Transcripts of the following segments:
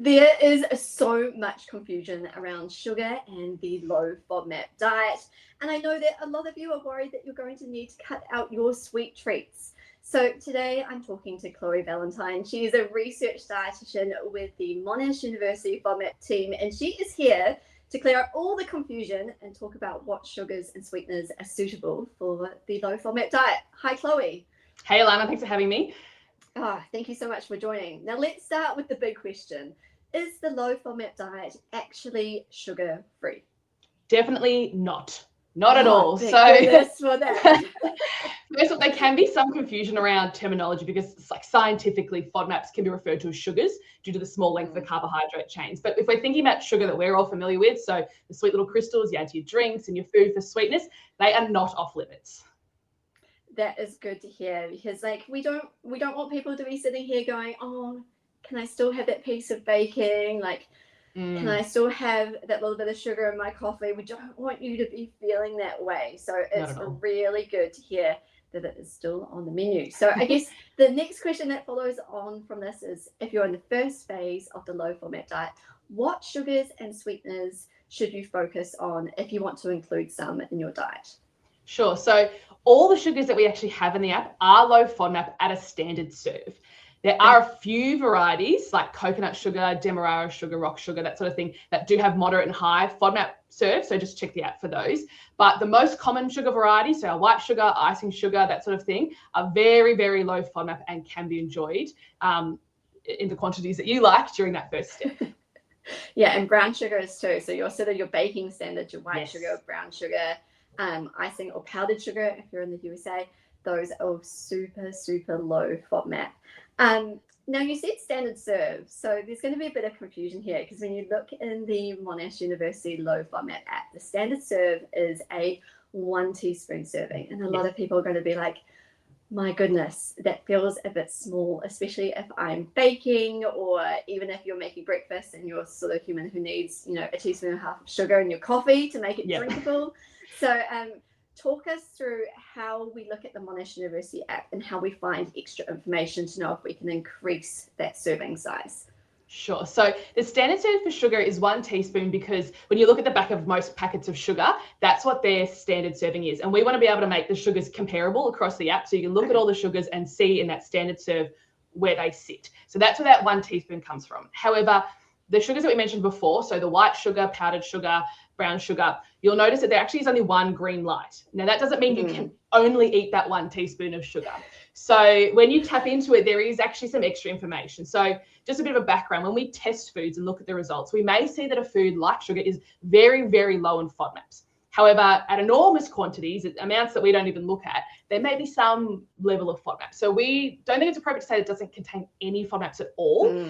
There is so much confusion around sugar and the low FODMAP diet. And I know that a lot of you are worried that you're going to need to cut out your sweet treats. So today I'm talking to Chloe Valentine. She is a research dietitian with the Monash University FODMAP team, and she is here to clear up all the confusion and talk about what sugars and sweeteners are suitable for the low FODMAP diet. Hi, Chloe. Hey, Alana, thanks for having me. Thank you so much for joining. Now let's start with the big question. Is the low FODMAP diet actually sugar-free? Definitely not. Not at all. So for that. First of all, there can be some confusion around terminology because it's like scientifically FODMAPs can be referred to as sugars due to the small length of the carbohydrate chains. But if we're thinking about sugar that we're all familiar with, so the sweet little crystals you add to your drinks and your food for sweetness, they are not off limits. That is good to hear, because we don't want people to be sitting here going, oh, can I still have that piece of baking? Can I still have that little bit of sugar in my coffee? We don't want you to be feeling that way. So it's really good to hear that it is still on the menu. So I guess the next question that follows on from this is, if you're in the first phase of the low FODMAP diet, what sugars and sweeteners should you focus on if you want to include some in your diet? Sure. So all the sugars that we actually have in the app are low FODMAP at a standard serve. There are a few varieties like coconut sugar, demerara sugar, rock sugar, that sort of thing, that do have moderate and high FODMAP serves. So just check the app for those. But the most common sugar varieties, so our white sugar, icing sugar, that sort of thing, are very, very low FODMAP and can be enjoyed in the quantities that you like during that first step. Yeah, and brown sugar is too. So your baking standards, your white sugar, brown sugar, icing or powdered sugar, if you're in the USA, those are super, super low FODMAP. Now you said standard serve, so there's going to be a bit of confusion here, because when you look in the Monash University low FODMAP app, the standard serve is a 1 teaspoon serving, and a lot of people are going to be like, my goodness, that feels a bit small, especially if I'm baking, or even if you're making breakfast and you're sort of human who needs, a teaspoon and a half of sugar in your coffee to make it drinkable. So talk us through how we look at the Monash University app and how we find extra information to know if we can increase that serving size. Sure. So the standard serve for sugar is 1 teaspoon, because when you look at the back of most packets of sugar, that's what their standard serving is. And we want to be able to make the sugars comparable across the app, so you can look at all the sugars and see in that standard serve where they sit. So that's where that 1 teaspoon comes from. However, the sugars that we mentioned before, so the white sugar, powdered sugar, brown sugar, you'll notice that there actually is only 1 green light. Now, that doesn't mean you can only eat that 1 teaspoon of sugar. So when you tap into it, there is actually some extra information. So just a bit of a background, when we test foods and look at the results, we may see that a food like sugar is very, very low in FODMAPs. However, at enormous quantities, amounts that we don't even look at, there may be some level of FODMAP. So we don't think it's appropriate to say it doesn't contain any FODMAPs at all.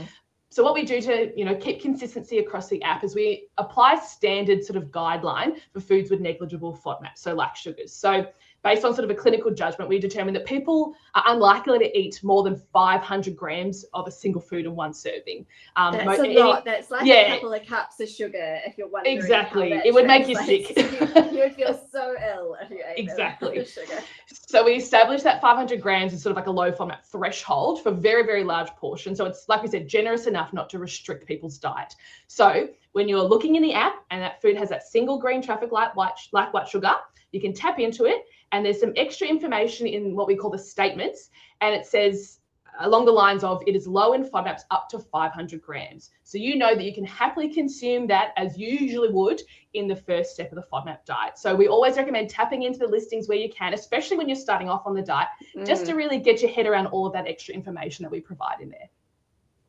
So what we do to, keep consistency across the app is we apply standard sort of guideline for foods with negligible FODMAP, so like sugars. So based on sort of a clinical judgment, we determine that people are unlikely to eat more than 500 grams of a single food in 1 serving. That's a lot. That's like a couple of cups of sugar, if you're wondering. Exactly. It would make you sick. You would feel so ill if you ate exactly. Sugar. So we established that 500 grams is sort of like a low FODMAP threshold for very, very large portions. So it's, like we said, generous enough not to restrict people's diet. So when you're looking in the app and that food has that single green traffic light, white sugar, you can tap into it, and there's some extra information in what we call the statements, and it says along the lines of, it is low in FODMAPs up to 500 grams. So you know that you can happily consume that as you usually would in the first step of the FODMAP diet. So we always recommend tapping into the listings where you can, especially when you're starting off on the diet, just to really get your head around all of that extra information that we provide in there.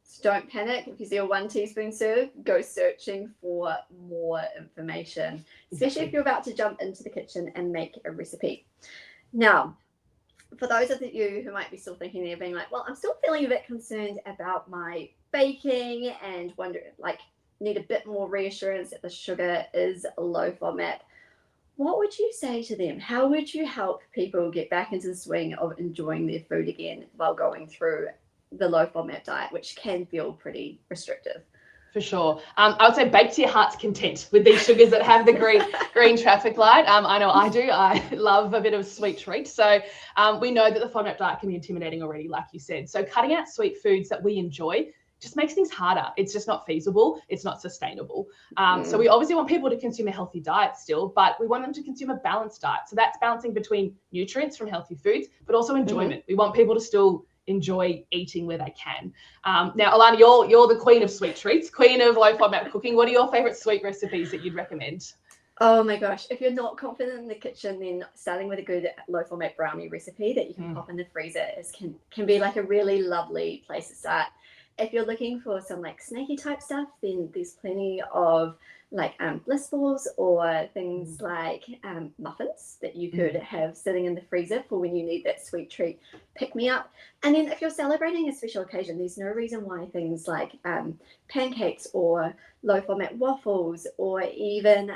So don't panic. If you see a 1 teaspoon serve, go searching for more information, especially if you're about to jump into the kitchen and make a recipe. Now, for those of you who might be still thinking, they're being like, well, I'm still feeling a bit concerned about my baking and need a bit more reassurance that the sugar is low FODMAP. What would you say to them? How would you help people get back into the swing of enjoying their food again while going through the low FODMAP diet, which can feel pretty restrictive? For sure. I would say bake to your heart's content with these sugars that have the green traffic light. I know I do. I love a bit of a sweet treat. So we know that the FODMAP diet can be intimidating already, like you said. So cutting out sweet foods that we enjoy just makes things harder. It's just not feasible. It's not sustainable. So we obviously want people to consume a healthy diet still, but we want them to consume a balanced diet. So that's balancing between nutrients from healthy foods, but also enjoyment. We want people to still enjoy eating where they can. Now, Alana, you're the queen of sweet treats, queen of low FODMAP cooking. What are your favorite sweet recipes that you'd recommend? Oh my gosh, if you're not confident in the kitchen, then starting with a good low FODMAP brownie recipe that you can pop in the freezer can be like a really lovely place to start. If you're looking for some like snacky type stuff, then there's plenty of like bliss balls or things like muffins that you could have sitting in the freezer for when you need that sweet treat pick me up. And then if you're celebrating a special occasion, there's no reason why things like pancakes or low FODMAP waffles or even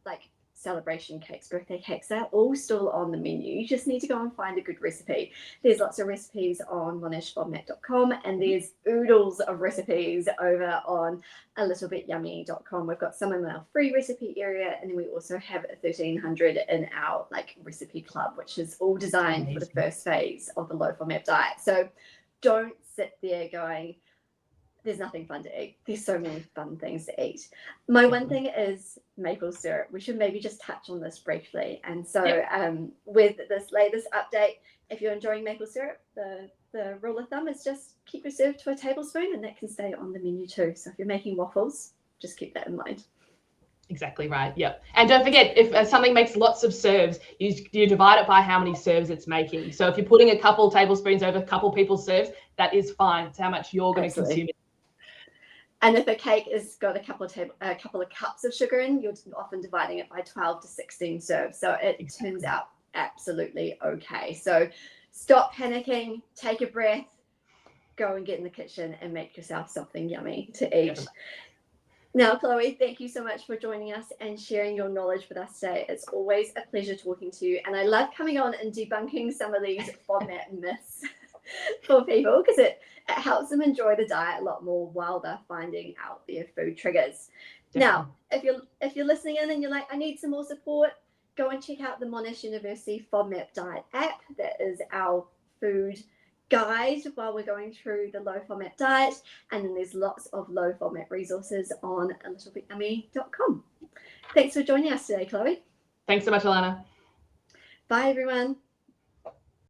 like celebration cakes, birthday cakes, they're all still on the menu. You just need to go and find a good recipe. There's lots of recipes on monashfodmap.com, and there's oodles of recipes over on alittlebit.yummy.com. We've got some in our free recipe area, and then we also have a 1300 in our like recipe club, which is all designed for the first phase of the low FODMAP diet. So don't sit there going, there's nothing fun to eat. There's so many fun things to eat. My one thing is maple syrup. We should maybe just touch on this briefly. And so with this latest update, if you're enjoying maple syrup, the rule of thumb is just keep your syrup to a tablespoon, and that can stay on the menu too. So if you're making waffles, just keep that in mind. Exactly right. Yep. And don't forget, if something makes lots of serves, you divide it by how many serves it's making. So if you're putting a couple tablespoons over a couple people's serves, that is fine. It's how much you're going to consume it. And if a cake has got a couple of cups of sugar in, you're often dividing it by 12 to 16 serves. So it turns out absolutely okay. So stop panicking, take a breath, go and get in the kitchen and make yourself something yummy to eat. Definitely. Now, Chloe, thank you so much for joining us and sharing your knowledge with us today. It's always a pleasure talking to you. And I love coming on and debunking some of these FODMAP myths for people, because it helps them enjoy the diet a lot more while they're finding out their food triggers. Definitely. Now, if you're listening in and you're like, I need some more support, go and check out the Monash University FODMAP diet app. That is our food guide while we're going through the low FODMAP diet. And then there's lots of low FODMAP resources on alittlebit.yummy.com. Thanks for joining us today, Chloe. Thanks so much, Alana. Bye, everyone.